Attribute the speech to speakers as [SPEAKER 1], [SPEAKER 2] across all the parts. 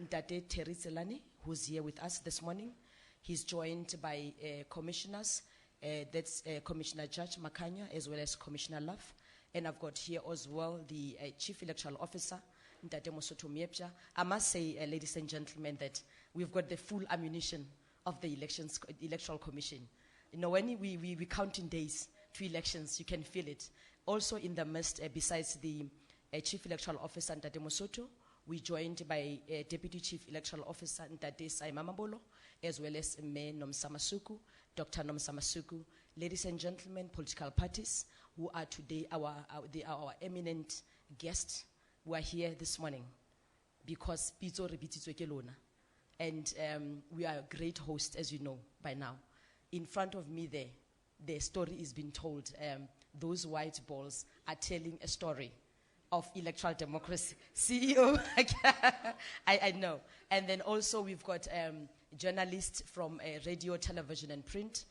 [SPEAKER 1] Ntate Terry Tselane, who's here with us this morning. He's joined by commissioners. That's Commissioner Judge Makanya, as well as Commissioner Love. And I've got here as well the Chief Electoral Officer, Ntate Mosoto Miepja. I must say, ladies and gentlemen, that we've got the full ammunition of the Electoral Commission. You know, when we counting days to elections, you can feel it. Also in the midst, besides the Chief Electoral Officer, Ntate Mosoto, we joined by Deputy Chief Electoral Officer, Ntate Sai Mamabolo, as well as Mayor Nomsamasuku, Dr. Nomsamasuku. Ladies and gentlemen, political parties who are today our eminent guests, who are here this morning because Pizzo Rebitizwe Kelona. And we are a great host, as you know by now. In front of me there, the story is being told. Those white balls are telling a story of electoral democracy. CEO, I know. And then also we've got journalists from radio, television, and print.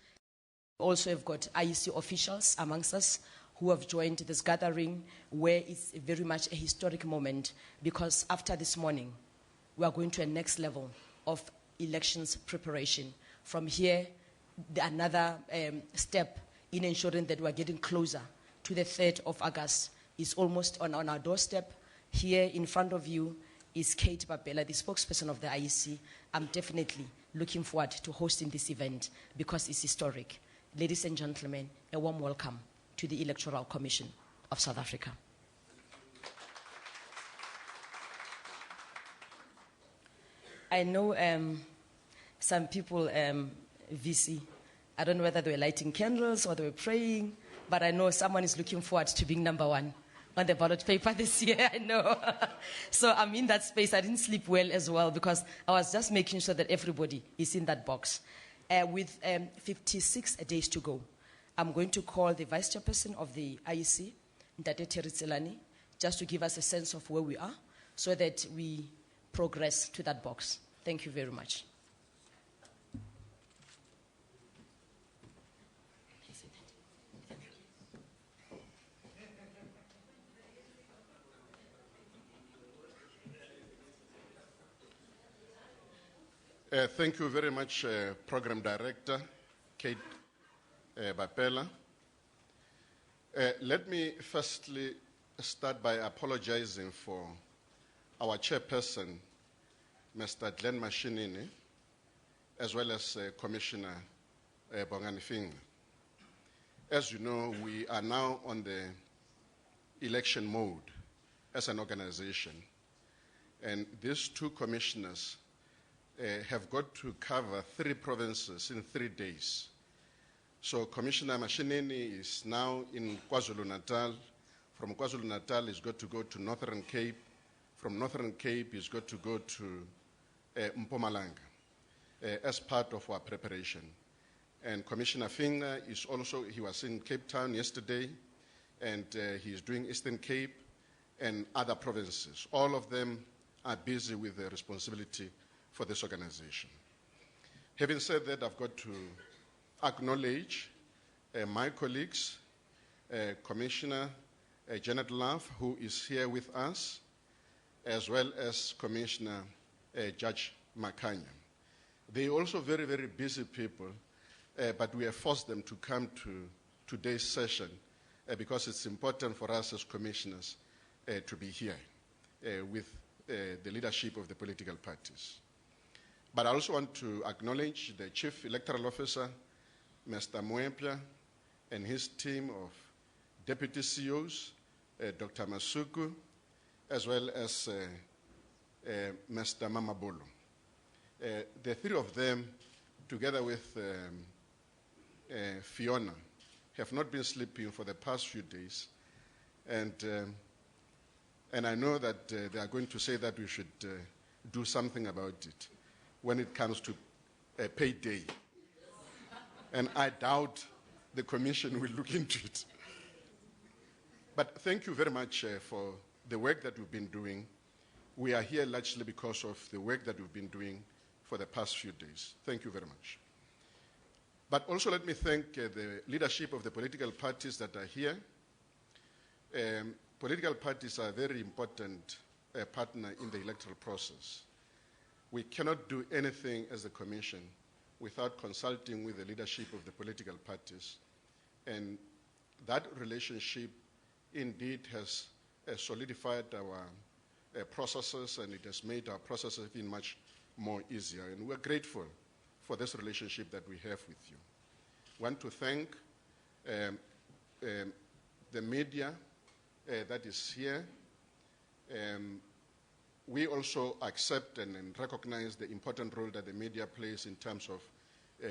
[SPEAKER 1] Also have got IEC officials amongst us who have joined this gathering, where it's very much a historic moment, because after this morning, we are going to a next level of elections preparation. From here, another step in ensuring that we are getting closer to the 3rd of August is almost on our doorstep. Here in front of you is Kate Babela, the spokesperson of the IEC. I'm definitely looking forward to hosting this event because it's historic. Ladies and gentlemen, a warm welcome to the Electoral Commission of South Africa. I know some people, VC, I don't know whether they were lighting candles or they were praying, but I know someone is looking forward to being number 1 on the ballot paper this year, I know. So I'm in that space. I didn't sleep well as well because I was just making sure that everybody is in that box. With 56 days to go, I'm going to call the Vice Chairperson of the IEC, Ntate Terry Tselane, just to give us a sense of where we are so that we progress to that box. Thank you very much.
[SPEAKER 2] Thank you very much, Program Director Kate Bapela. Let me firstly start by apologizing for our chairperson, Mr. Glenn Mashinini, as well as Commissioner Bongani Finga. As you know, we are now on the election mode as an organization, and these 2 commissioners have got to cover 3 provinces in 3 days. So Commissioner Mashinini is now in KwaZulu-Natal. From KwaZulu-Natal, he's got to go to Northern Cape. From Northern Cape, he's got to go to Mpumalanga as part of our preparation. And Commissioner Finga is also, he was in Cape Town yesterday, and he's doing Eastern Cape and other provinces. All of them are busy with the responsibility for this organization. Having said that, I've got to acknowledge my colleagues, Commissioner Janet Love, who is here with us, as well as Commissioner Judge Makanya. They're also very, very busy people, but we have forced them to come to today's session because it's important for us as commissioners to be here with the leadership of the political parties. But I also want to acknowledge the Chief Electoral Officer, Mr. Moempja, and his team of Deputy CEOs, Dr. Masuku, as well as Mr. Mamabolo. The 3 of them, together with Fiona, have not been sleeping for the past few days. And I know that they are going to say that we should do something about it when it comes to payday. And I doubt the Commission will look into it. But thank you very much for the work that we've been doing. We are here largely because of the work that we've been doing for the past few days. Thank you very much. But also let me thank the leadership of the political parties that are here. Political parties are very important partner in the electoral process. We cannot do anything as a commission without consulting with the leadership of the political parties. And that relationship indeed has solidified our processes, and it has made our processes even much more easier. And we're grateful for this relationship that we have with you. I want to thank the media that is here. We also accept and recognize the important role that the media plays in terms of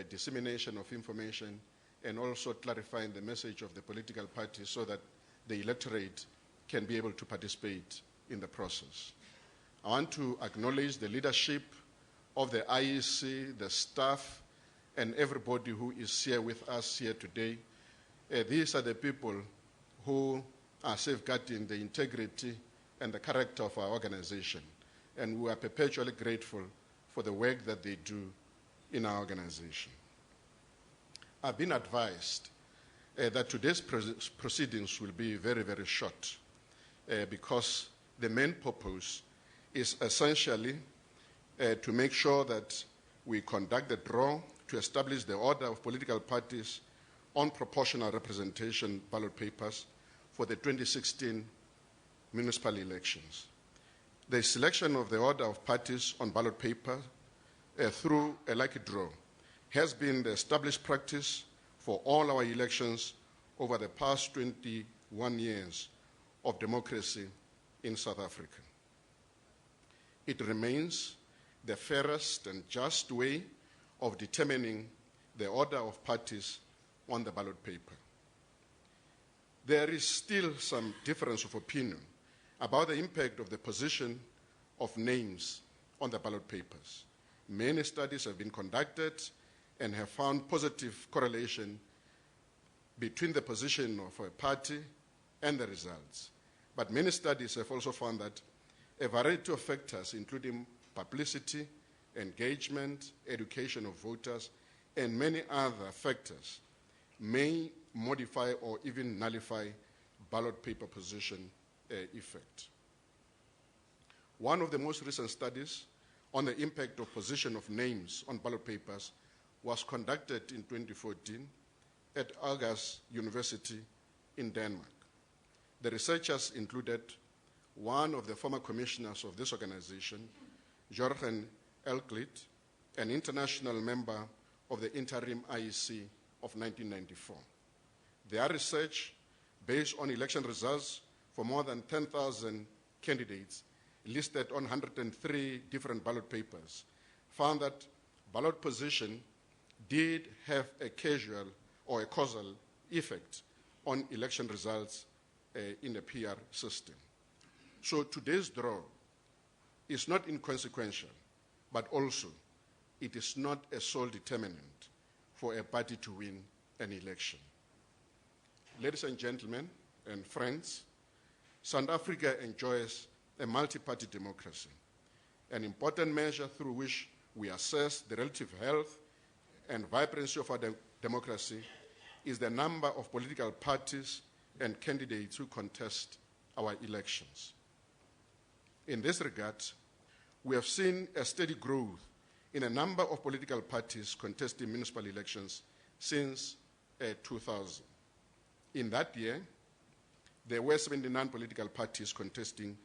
[SPEAKER 2] dissemination of information and also clarifying the message of the political parties so that the electorate can be able to participate in the process. I want to acknowledge the leadership of the IEC, the staff, and everybody who is here with us here today. These are the people who are safeguarding the integrity and the character of our organization. And we are perpetually grateful for the work that they do in our organization. I've been advised that today's proceedings will be very, very short because the main purpose is essentially to make sure that we conduct the draw to establish the order of political parties on proportional representation ballot papers for the 2016 municipal elections. The selection of the order of parties on ballot paper through a lucky draw has been the established practice for all our elections over the past 21 years of democracy in South Africa. It remains the fairest and just way of determining the order of parties on the ballot paper. There is still some difference of opinion about the impact of the position of names on the ballot papers. Many studies have been conducted and have found positive correlation between the position of a party and the results. But many studies have also found that a variety of factors, including publicity, engagement, education of voters, and many other factors, may modify or even nullify ballot paper position effect. One of the most recent studies on the impact of position of names on ballot papers was conducted in 2014 at Aarhus University in Denmark. The researchers included one of the former commissioners of this organization, Jorgen Elklit, an international member of the interim IEC of 1994. Their research, based on election results for more than 10,000 candidates listed on 103 different ballot papers, found that ballot position did have a causal or a causal effect on election results in the PR system. So today's draw is not inconsequential, but also it is not a sole determinant for a party to win an election. Ladies and gentlemen and friends, South Africa enjoys a multi-party democracy, an important measure through which we assess the relative health and vibrancy of our democracy is the number of political parties and candidates who contest our elections. In this regard, we have seen a steady growth in a number of political parties contesting municipal elections since 2000. In that year, there were 79 political parties contesting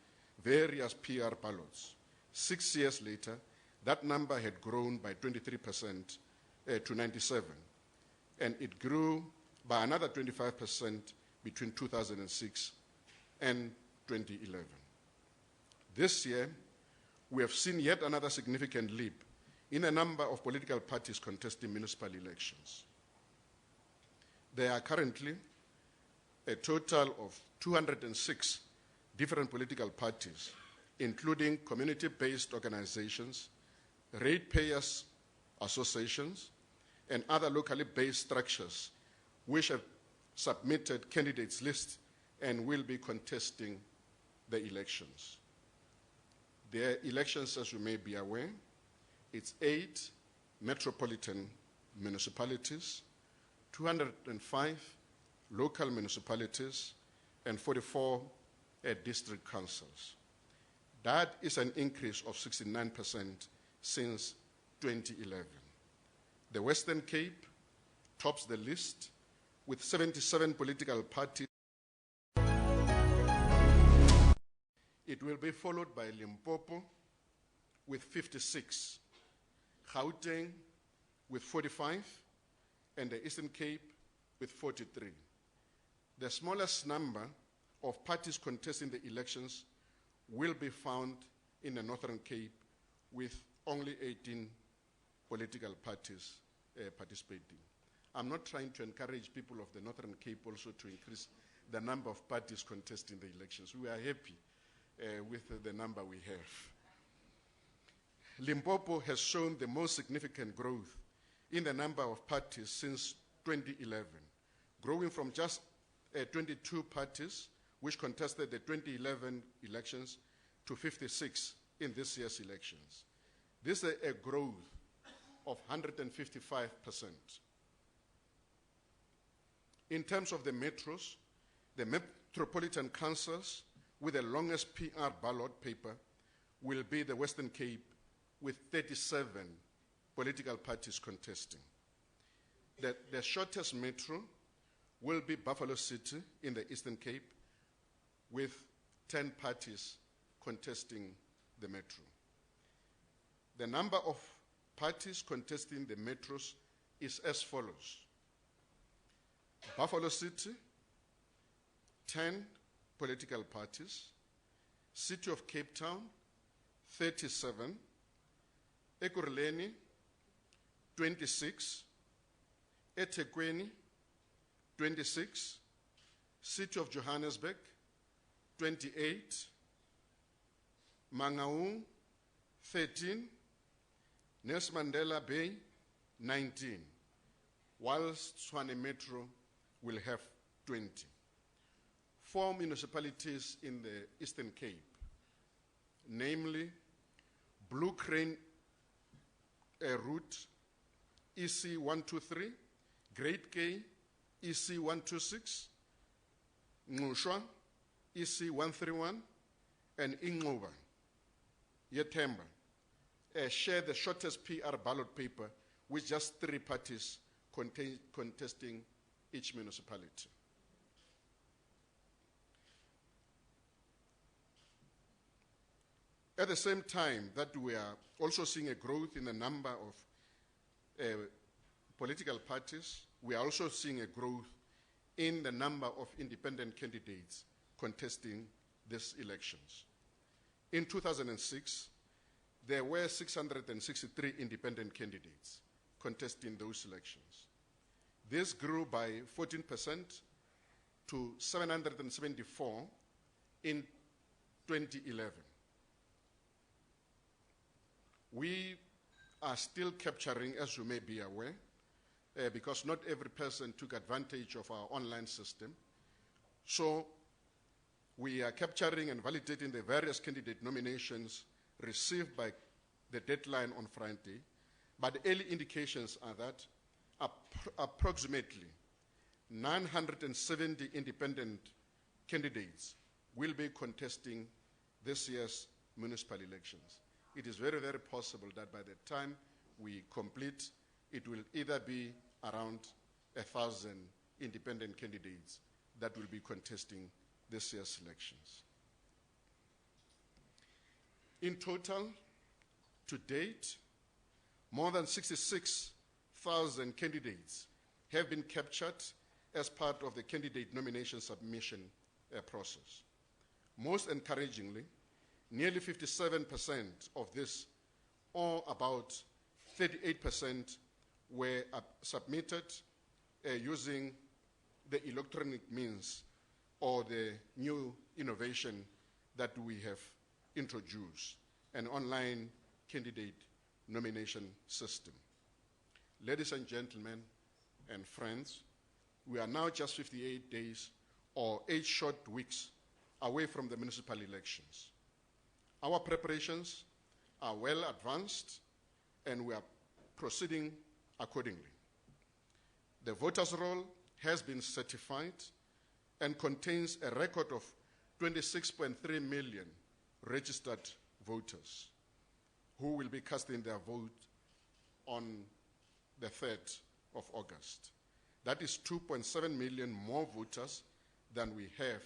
[SPEAKER 2] various PR ballots. 6 years later, that number had grown by 23% to 97, and it grew by another 25% between 2006 and 2011. This year, we have seen yet another significant leap in a number of political parties contesting municipal elections. There are currently a total of 206 different political parties, including community-based organizations, ratepayers associations, and other locally based structures which have submitted candidates lists and will be contesting the elections. The elections, as you may be aware, it's 8 metropolitan municipalities, 205 local municipalities, and 44 district councils. That is an increase of 69% since 2011. The Western Cape tops the list with 77 political parties. It will be followed by Limpopo with 56, Gauteng with 45, and the Eastern Cape with 43. The smallest number of parties contesting the elections will be found in the Northern Cape with only 18 political parties participating. I'm not trying to encourage people of the Northern Cape also to increase the number of parties contesting the elections. We are happy with the number we have. Limpopo has shown the most significant growth in the number of parties since 2011, growing from just 22 parties which contested the 2011 elections to 56 in this year's elections. This is a growth of 155%. In terms of the metros, the metropolitan councils with the longest PR ballot paper will be the Western Cape with 37 political parties contesting. The shortest metro will be Buffalo City in the Eastern Cape with 10 parties contesting the metro. The number of parties contesting the metros is as follows. Buffalo City, 10 political parties. City of Cape Town, 37. eKuruleni, 26. eThekwini, 26. City of Johannesburg, 28. Mangaung, 13. Nelson Mandela Bay, 19. Whilst Tshwane Metro will have 20. 4 municipalities in the Eastern Cape, namely Blue Crane Route, EC 123, Great K, EC 126, Ngqushwa, EC 131, and Ingoba, Yetemba, share the shortest PR ballot paper with just 3 parties contesting each municipality. At the same time that we are also seeing a growth in the number of political parties, we are also seeing a growth in the number of independent candidates contesting these elections. In 2006, there were 663 independent candidates contesting those elections. This grew by 14% to 774 in 2011. We are still capturing, as you may be aware, because not every person took advantage of our online system. So we are capturing and validating the various candidate nominations received by the deadline on Friday, but early indications are that approximately 970 independent candidates will be contesting this year's municipal elections. It is very, very possible that by the time we complete, it will either be around 1,000 independent candidates that will be contesting this year's elections. In total, to date, more than 66,000 candidates have been captured as part of the candidate nomination submission process. Most encouragingly, nearly 57% of this, or about 38%, were submitted using the electronic means or the new innovation that we have introduced, an online candidate nomination system. Ladies and gentlemen and friends, we are now just 58 days or 8 short weeks away from the municipal elections. Our preparations are well advanced and we are proceeding accordingly. The voters' roll has been certified and contains a record of 26.3 million registered voters who will be casting their vote on the 3rd of August. That is 2.7 million more voters than we had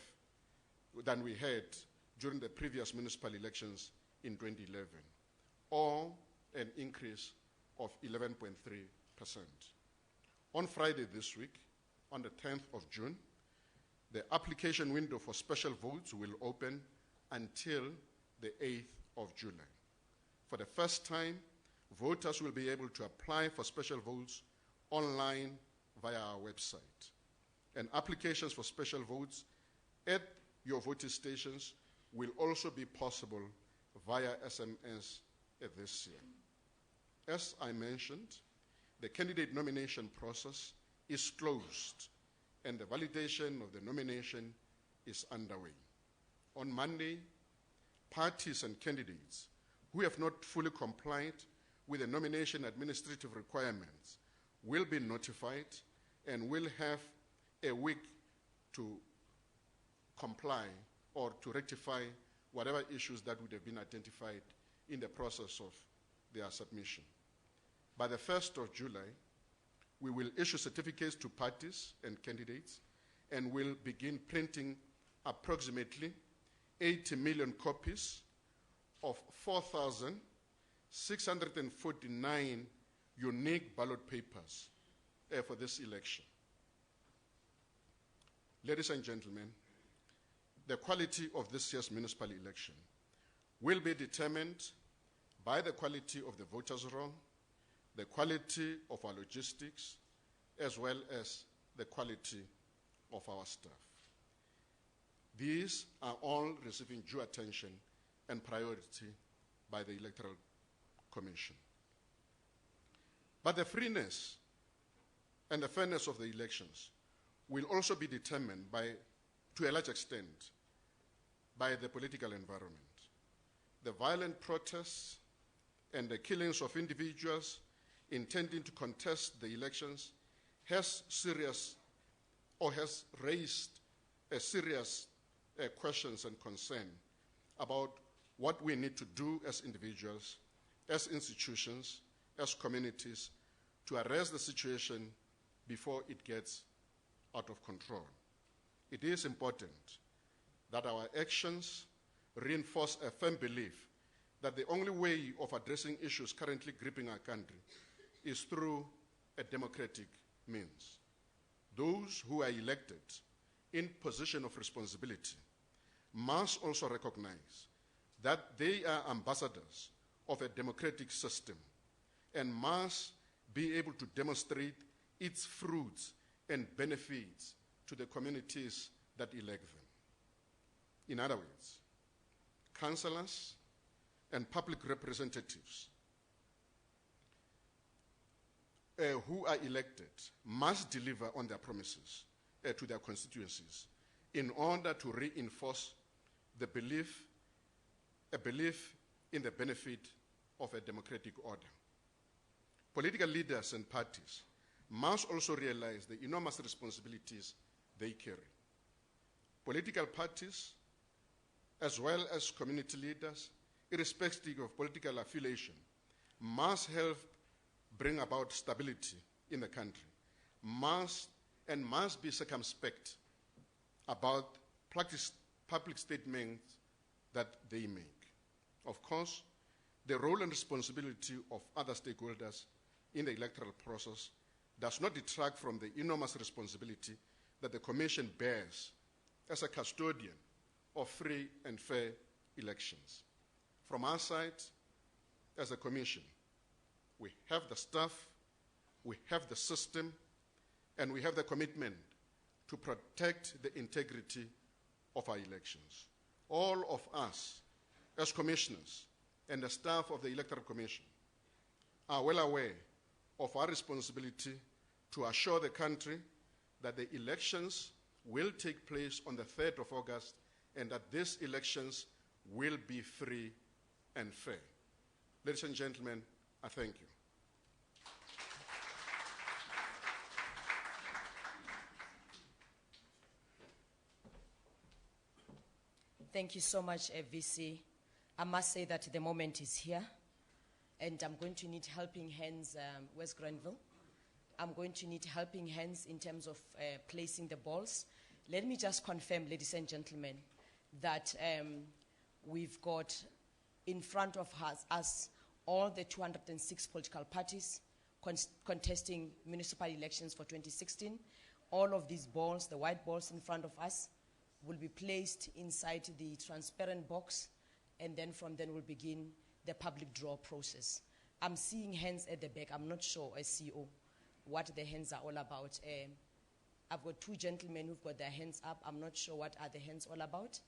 [SPEAKER 2] during the previous municipal elections in 2011, or an increase of 11.3%. On Friday this week, on the 10th of June, the application window for special votes will open until the 8th of July. For the first time, voters will be able to apply for special votes online via our website. And applications for special votes at your voting stations will also be possible via SMS this year. As I mentioned, the candidate nomination process is closed and the validation of the nomination is underway. On Monday, parties and candidates who have not fully complied with the nomination administrative requirements will be notified and will have a week to comply or to rectify whatever issues that would have been identified in the process of their submission. By the 1st of July, we will issue certificates to parties and candidates and will begin printing approximately 80 million copies of 4,649 unique ballot papers for this election. Ladies and gentlemen, the quality of this year's municipal election will be determined by the quality of the voters' roll, the quality of our logistics, as well as the quality of our staff. These are all receiving due attention and priority by the Electoral Commission. But the freeness and the fairness of the elections will also be determined by, to a large extent, by the political environment. The violent protests and the killings of individuals intending to contest the elections has raised serious questions and concern about what we need to do as individuals, as institutions, as communities, to arrest the situation before it gets out of control. It is important that our actions reinforce a firm belief that the only way of addressing issues currently gripping our country is through a democratic means. Those who are elected in position of responsibility must also recognize that they are ambassadors of a democratic system and must be able to demonstrate its fruits and benefits to the communities that elect them. In other words, councillors and public representatives who are elected must deliver on their promises to their constituencies in order to reinforce a belief in the benefit of a democratic order. Political leaders and parties must also realize the enormous responsibilities they carry. Political parties, as well as community leaders, irrespective of political affiliation, must help bring about stability in the country, must be circumspect about public statements that they make. Of course, the role and responsibility of other stakeholders in the electoral process does not detract from the enormous responsibility that the Commission bears as a custodian of free and fair elections. From our side, as a Commission, we have the staff, we have the system, and we have the commitment to protect the integrity of our elections. All of us, as commissioners and the staff of the Electoral Commission, are well aware of our responsibility to assure the country that the elections will take place on the 3rd of August and that these elections will be free and fair. Ladies and gentlemen, I thank you.
[SPEAKER 1] Thank you so much, VC I must say that the moment is here, and I'm going to need helping hands, West Granville. I'm going to need helping hands in terms of placing the balls. Let me just confirm, ladies and gentlemen, that we've got in front of us all the 206 political parties contesting municipal elections for 2016. All of these balls, the white balls in front of us, will be placed inside the transparent box, and then from then we'll begin the public draw process. I'm seeing hands at the back. I'm not sure, as CEO, what the hands are all about. I've got two gentlemen who've got their hands up. I'm not sure what are the hands all about.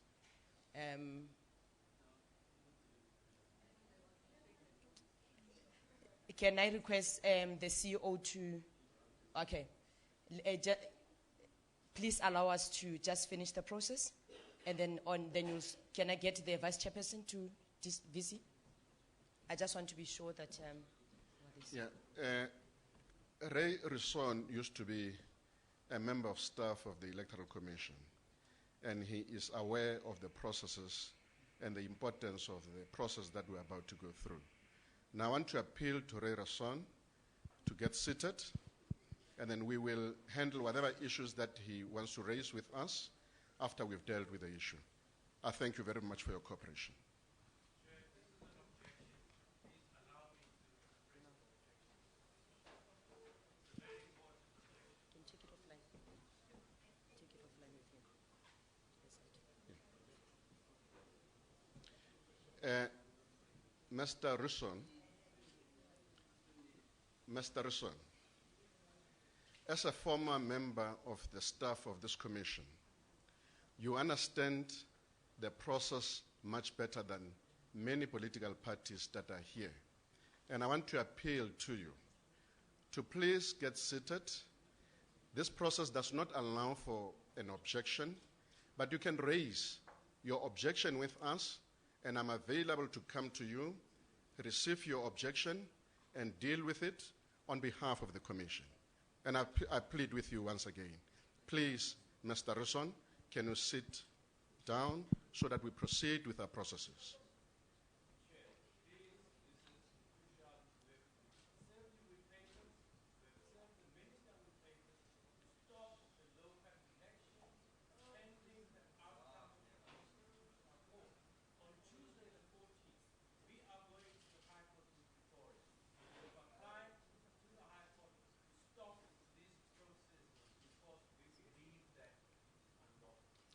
[SPEAKER 1] Can I request the CEO to, okay, please allow us to just finish the process, and then can I get the vice chairperson to this VC? I just want to be sure that.
[SPEAKER 2] Ray Risson used to be a member of staff of the Electoral Commission, and he is aware of the processes and the importance of the process that we're about to go through. Now I want to appeal to Ray Risson to get seated, and then we will handle whatever issues that he wants to raise with us after we've dealt with the issue. I thank you very much for your cooperation. Mr. Risson, as a former member of the staff of this commission, you understand the process much better than many political parties that are here. And I want to appeal to you to please get seated. This process does not allow for an objection, but you can raise your objection with us, and I'm available to come to you, receive your objection, and deal with it on behalf of the Commission. And I plead with you once again. Please, Mr. Risson, can you sit down so that we proceed with our processes?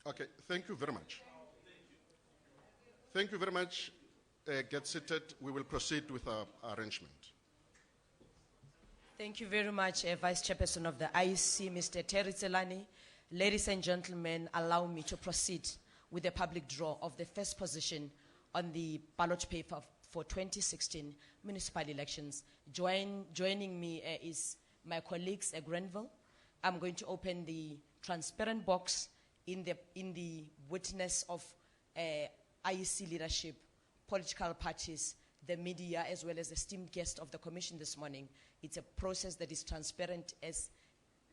[SPEAKER 2] Okay, thank you very much. Thank you very much. Get seated. We will proceed with our arrangement.
[SPEAKER 1] Thank you very much, Vice Chairperson of the IEC, Mr. Terry Tselani. Ladies and gentlemen, allow me to proceed with the public draw of the first position on the ballot paper for 2016 municipal elections. Joining me is my colleagues at Granville. I'm going to open the transparent box in the witness of IEC leadership, political parties, the media, as well as the esteemed guest of the commission this morning. It's a process that is transparent as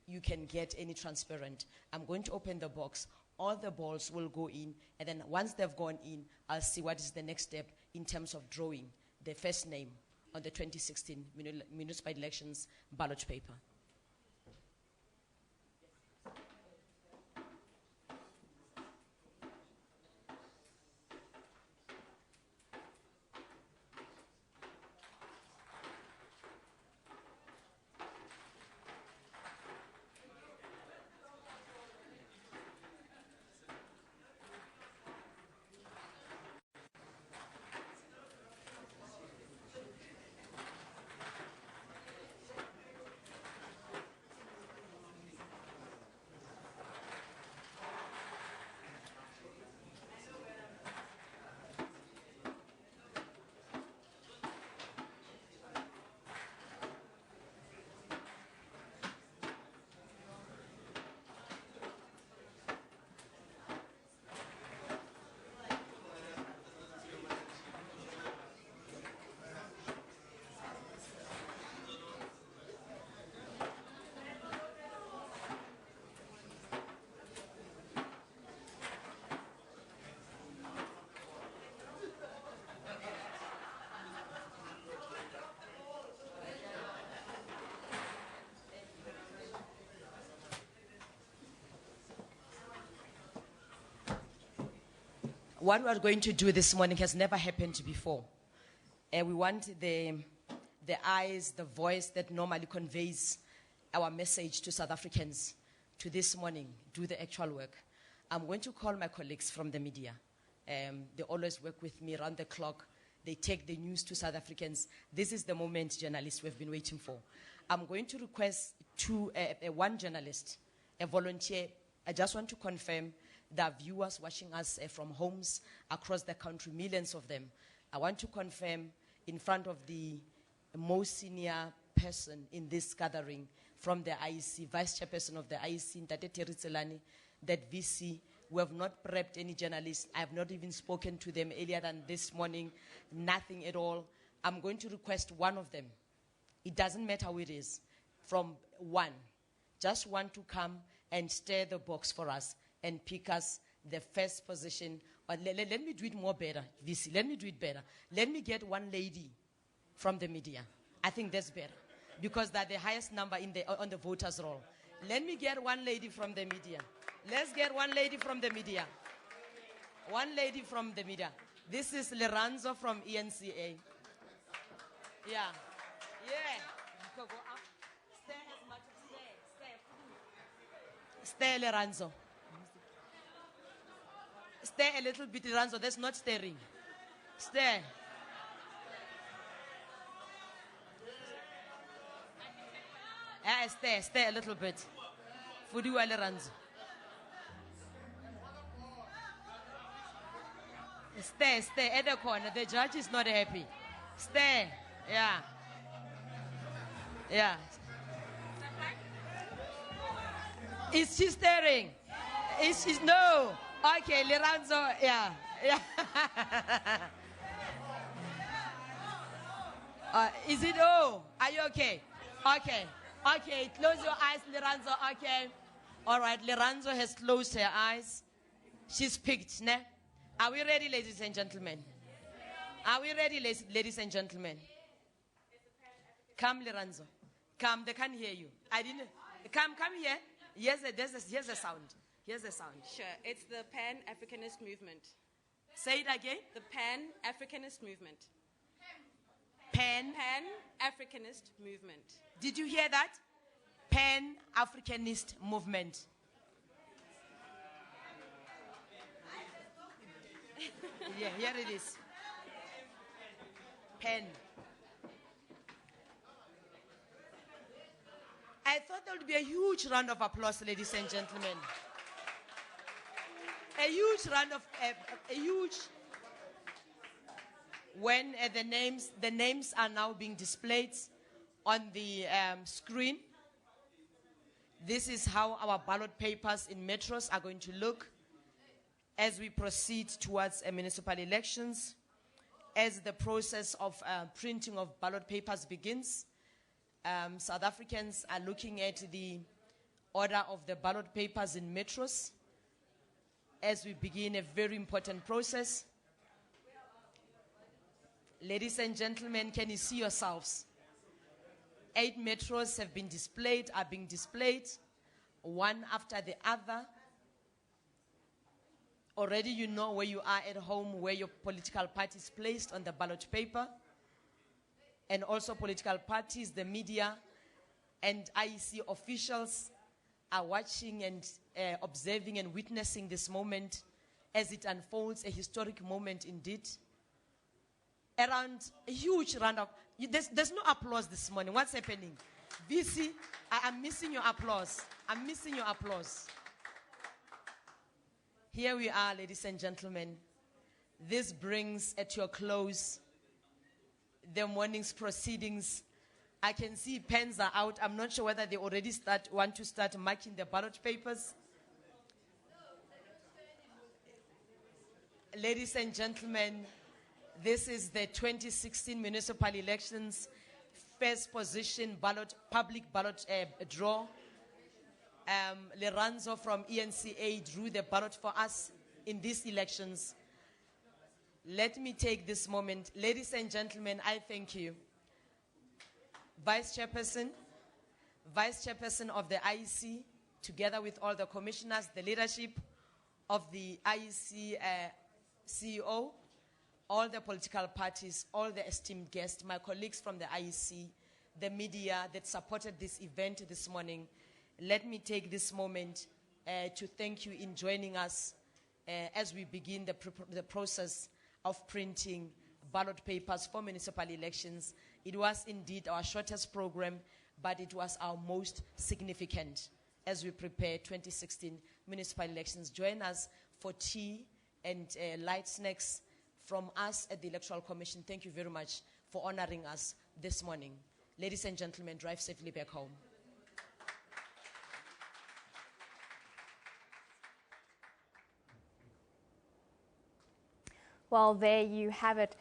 [SPEAKER 1] you can get any transparent. I'm going to open the box. All the balls will go in, and then once they've gone in, I'll see what is the next step in terms of drawing the first name on the 2016 municipal elections ballot paper. What we are going to do this morning has never happened before. We want the eyes, the voice that normally conveys our message to South Africans to this morning, do the actual work. I'm going to call my colleagues from the media. They always work with me around the clock. They take the news to South Africans. This is the moment, journalists, we've been waiting for. I'm going to request one journalist, a volunteer. I just want to confirm that viewers watching us from homes across the country, millions of them, I want to confirm in front of the most senior person in this gathering from the IEC, Vice Chairperson of the IEC, Ntate Teritselani, that VC, we have not prepped any journalists. I have not even spoken to them earlier than this morning, nothing at all. I'm going to request one of them. It doesn't matter who it is, from one. Just one to come and stir the box for us and pick us the first position. But let me do it more better, VC. Let me do it better. Let me get one lady from the media. I think that's better because they're the highest number on the voters roll. Let me get one lady from the media. Let's get one lady from the media. One lady from the media. This is Leranzo from ENCA. Yeah. Yeah. Go up. Stay as much as stay. Stay, Leranzo. Stay a little bit, Leranzo. That's not staring. Stay. Stay a little bit. Fudiwa Leranzo. Stay at the corner. The judge is not happy. Stay. Yeah. Yeah. Is she staring? Is she? No. Okay, Leranzo. Yeah. Yeah. Is it? Oh, are you okay? Okay. Okay. Close your eyes, Leranzo. Okay. All right. Leranzo has closed her eyes. She's picked. Ne? Are we ready, ladies and gentlemen? Are we ready, ladies and gentlemen? Come, Leranzo. Come, they can't hear you. I didn't. Come here. Here's the sound. Here's the sound.
[SPEAKER 3] Sure. It's the Pan-Africanist movement.
[SPEAKER 1] Say it again.
[SPEAKER 3] The Pan-Africanist movement.
[SPEAKER 1] Pan-Africanist
[SPEAKER 3] movement.
[SPEAKER 1] Did you hear that? Pan-Africanist movement. Yeah, here it is. Pen. I thought there would be a huge round of applause, ladies and gentlemen. A huge round of, when the names are now being displayed on the screen. This is how our ballot papers in metros are going to look as we proceed towards municipal elections, as the process of printing of ballot papers begins. South Africans are looking at the order of the ballot papers in metros as we begin a very important process. Ladies and gentlemen, can you see yourselves? 8 metros are being displayed, one after the other. Already you know where you are at home, where your political party is placed on the ballot paper. And also political parties, the media, and IEC officials are watching and observing and witnessing this moment as it unfolds, a historic moment indeed. Around a huge round of, there's no applause this morning. What's happening? VC, I'm missing your applause. I'm missing your applause. Here we are, ladies and gentlemen. This brings at your close the morning's proceedings. I can see pens are out. I'm not sure whether they already want to start marking the ballot papers. Ladies and gentlemen, this is the 2016 municipal elections, first position ballot, public ballot draw. Leranzo from ENCA drew the ballot for us in these elections. Let me take this moment. Ladies and gentlemen, I thank you. Vice Chairperson of the IEC, together with all the commissioners, the leadership of the IEC CEO, all the political parties, all the esteemed guests, my colleagues from the IEC, the media that supported this event this morning, let me take this moment to thank you in joining us as we begin the process of printing ballot papers for municipal elections. It was indeed our shortest program, but it was our most significant as we prepare 2016 municipal elections. Join us for tea and light snacks from us at the Electoral Commission. Thank you very much for honoring us this morning. Ladies and gentlemen, drive safely back home.
[SPEAKER 4] Well, there you have it.